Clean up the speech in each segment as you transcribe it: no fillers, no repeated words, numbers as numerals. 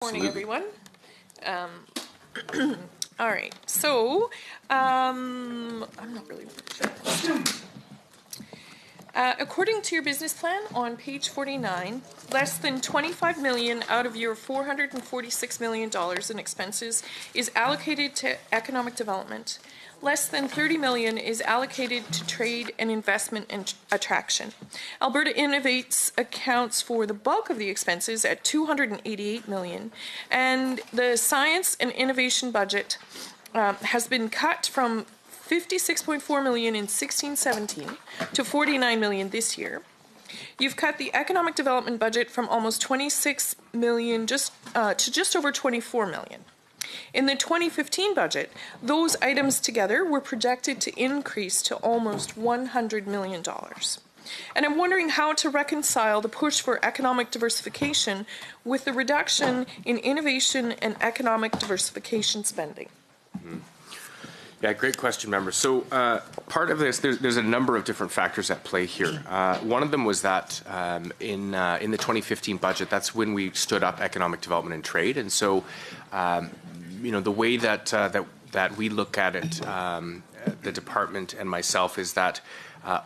Morning, everyone. All right, so I'm not really sure. According to your business plan on page 49, less than $25 million out of your $446 million in expenses is allocated to economic development. Less than $30 million is allocated to trade and investment and attraction. Alberta Innovates accounts for the bulk of the expenses at $288 million, and the science and innovation budget has been cut from $56.4 million in 16-17 to $49 million this year. You've cut the economic development budget from almost $26 million to just over $24 million. In the 2015 budget, those items together were projected to increase to almost $100 million. And I'm wondering how to reconcile the push for economic diversification with the reduction in innovation and economic diversification spending. Yeah, great question, member. So part of this, there's a number of different factors at play here. One of them was that in the 2015 budget, that's when we stood up economic development and trade. And so, the way that that we look at it, the department and myself, is that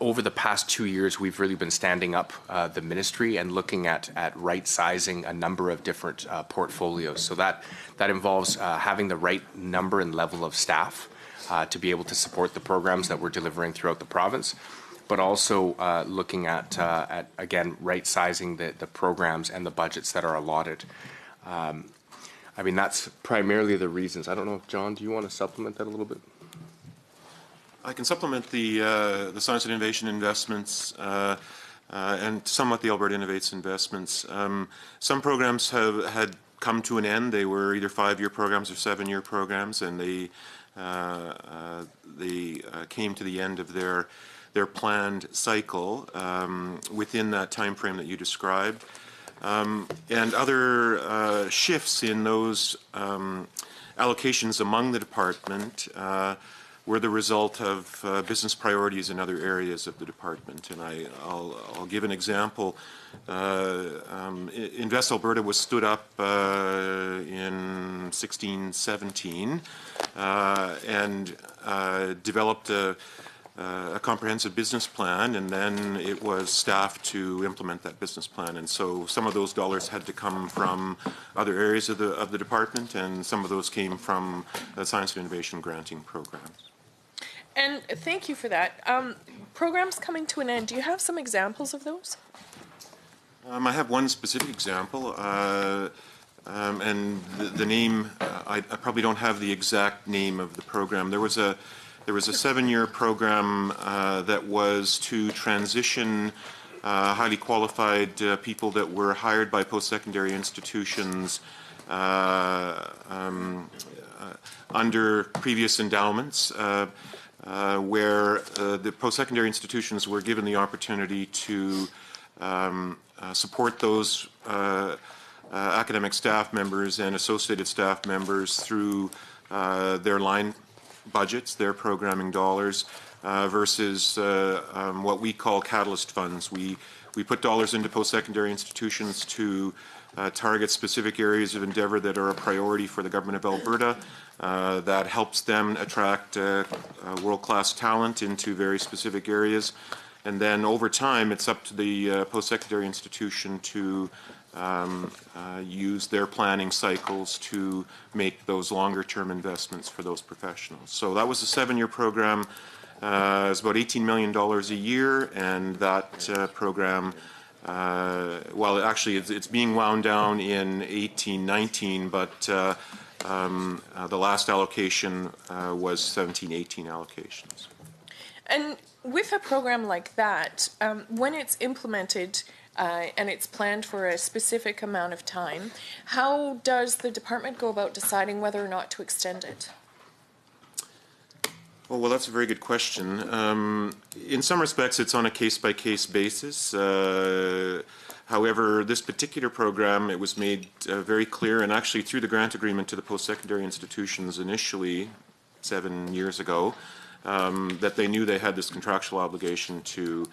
over the past 2 years, we've really been standing up the ministry and looking at right-sizing a number of different portfolios. So that involves having the right number and level of staff to be able to support the programs that we're delivering throughout the province, but also looking at again, right-sizing the programs and the budgets that are allotted. That's primarily the reasons. I don't know, John, do you want to supplement that a little bit? I can supplement the science and innovation investments and somewhat the Alberta Innovates investments. Some programs had come to an end. They were either 5-year programs or 7-year programs, and they came to the end of their planned cycle within that time frame that you described. And other shifts in those allocations among the department were the result of business priorities in other areas of the department. And I'll give an example. Invest Alberta was stood up in 16-17 and developed a comprehensive business plan, and then it was staffed to implement that business plan. And so some of those dollars had to come from other areas of the department, and some of those came from the science and innovation granting programs. And thank you for that. Programs coming to an end, do you have some examples of those? I have one specific example, and the name, I probably don't have the exact name of the program. There was a 7-year program that was to transition highly qualified people that were hired by post-secondary institutions under previous endowments, where the post-secondary institutions were given the opportunity to support those academic staff members and associated staff members through their line budgets, their programming dollars, versus what we call catalyst funds. We put dollars into post-secondary institutions to target specific areas of endeavour that are a priority for the government of Alberta, that helps them attract world-class talent into very specific areas. And then over time, it's up to the post-secondary institution to use their planning cycles to make those longer-term investments for those professionals. So that was a 7-year program. It's about $18 million a year, and that program, well, actually, it's being wound down in 18-19, but the last allocation was 17-18 allocations. And with a program like that, when it's implemented and it's planned for a specific amount of time, how does the department go about deciding whether or not to extend it? Well, that's a very good question. In some respects, it's on a case-by-case basis. However, this particular program, it was made very clear, and actually through the grant agreement to the post-secondary institutions initially 7 years ago, that they knew they had this contractual obligation to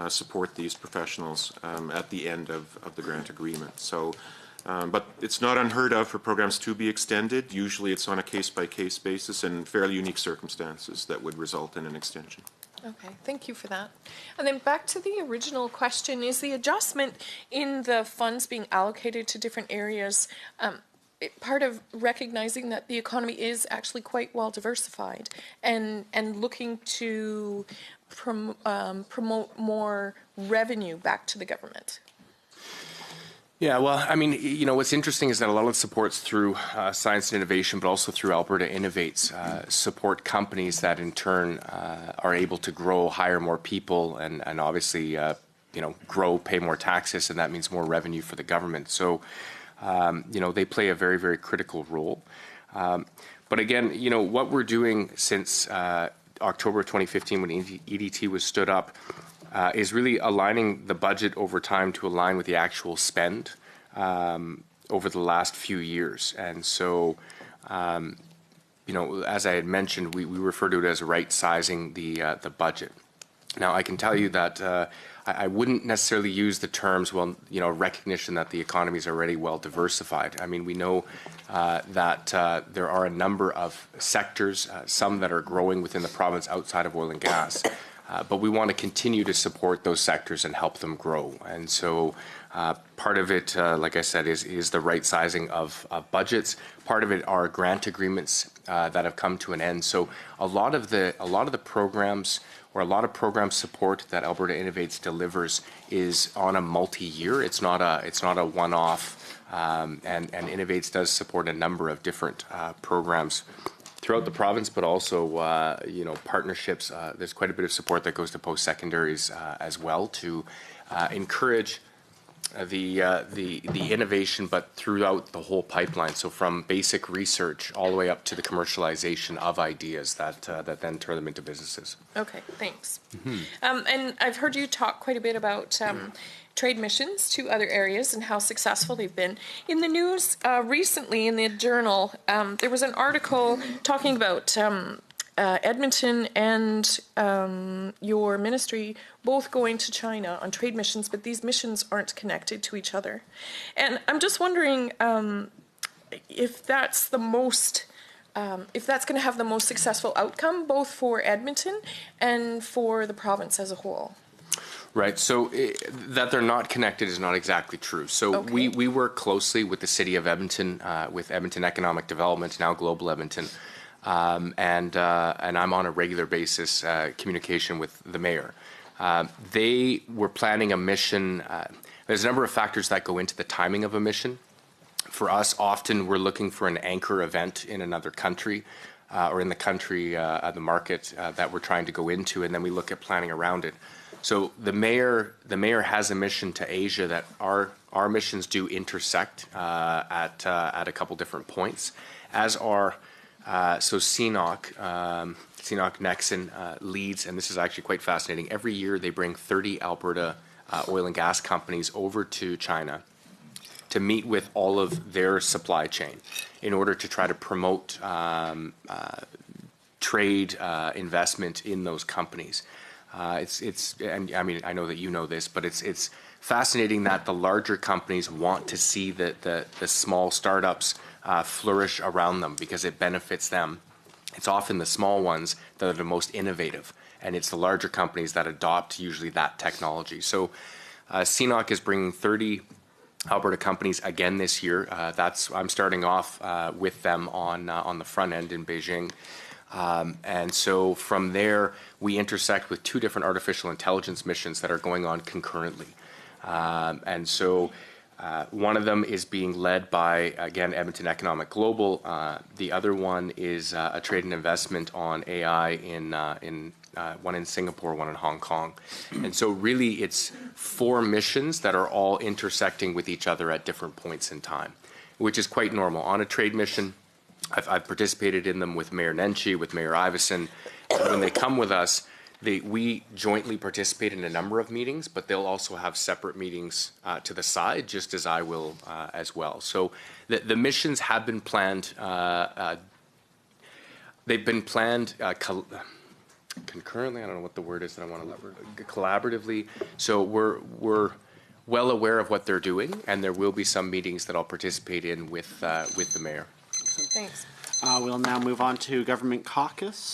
support these professionals at the end of the grant agreement. So But it's not unheard of for programs to be extended. Usually it's on a case-by-case basis and fairly unique circumstances that would result in an extension. Okay, thank you for that. And then back to the original question, is the adjustment in the funds being allocated to different areas part of recognizing that the economy is actually quite well diversified and looking to promote more revenue back to the government? Yeah, well, I mean, you know, what's interesting is that a lot of the supports through science and innovation, but also through Alberta Innovates, support companies that in turn are able to grow, hire more people, and obviously, you know, grow, pay more taxes, and that means more revenue for the government. So, you know, they play a very, very critical role. But again, you know, what we're doing since October 2015 when EDT was stood up, is really aligning the budget over time to align with the actual spend over the last few years. And so, you know, as I had mentioned, we refer to it as right-sizing the budget. Now, I can tell you that I wouldn't necessarily use the terms, well, you know, recognition that the economy is already well diversified. I mean, we know that there are a number of sectors, some that are growing within the province outside of oil and gas. But we want to continue to support those sectors and help them grow. And so part of it, like I said, is the right sizing of budgets. Part of it are grant agreements that have come to an end. So a lot of the programs or a lot of program support that Alberta Innovates delivers is on a multi-year. It's not a one-off. And Innovates does support a number of different programs throughout the province, but also, you know, partnerships. There's quite a bit of support that goes to post-secondaries as well to encourage the innovation, but throughout the whole pipeline. So from basic research all the way up to the commercialization of ideas that then turn them into businesses. Okay, thanks. And I've heard you talk quite a bit about trade missions to other areas and how successful they've been. In the news recently, in the Journal, there was an article talking about Edmonton and your ministry both going to China on trade missions, but these missions aren't connected to each other. And I'm just wondering if that's the most if that's going to have the most successful outcome, both for Edmonton and for the province as a whole. Right. So that they're not connected is not exactly true. So we work closely with the city of Edmonton, with Edmonton Economic Development, now Global Edmonton, and I'm on a regular basis communication with the mayor. They were planning a mission. There's a number of factors that go into the timing of a mission. For us, often we're looking for an anchor event in another country or in the country, the market that we're trying to go into, and then we look at planning around it. So the mayor has a mission to Asia that our missions do intersect at a couple different points, as are so CNOC Nexen leads, and this is actually quite fascinating. Every year they bring 30 Alberta oil and gas companies over to China to meet with all of their supply chain in order to try to promote trade investment in those companies. And I mean, I know that you know this, but it's fascinating that the larger companies want to see the small startups flourish around them because it benefits them. It's often the small ones that are the most innovative, and it's the larger companies that adopt usually that technology. So CNOC is bringing 30 Alberta companies again this year. I'm starting off with them on the front end in Beijing. And so from there, we intersect with two different artificial intelligence missions that are going on concurrently. And so one of them is being led by, again, Edmonton Economic Global. The other one is a trade and investment on AI in one in Singapore, one in Hong Kong. And so really it's 4 missions that are all intersecting with each other at different points in time, which is quite normal. On a trade mission, I've participated in them with Mayor Nenshi, with Mayor Iveson. When they come with us, we jointly participate in a number of meetings, but they'll also have separate meetings to the side, just as I will as well. So the missions have been planned. They've been planned concurrently. I don't know what the word is that I want to collaboratively. So well aware of what they're doing, and there will be some meetings that I'll participate in with the mayor. Thanks. We'll now move on to Government Caucus.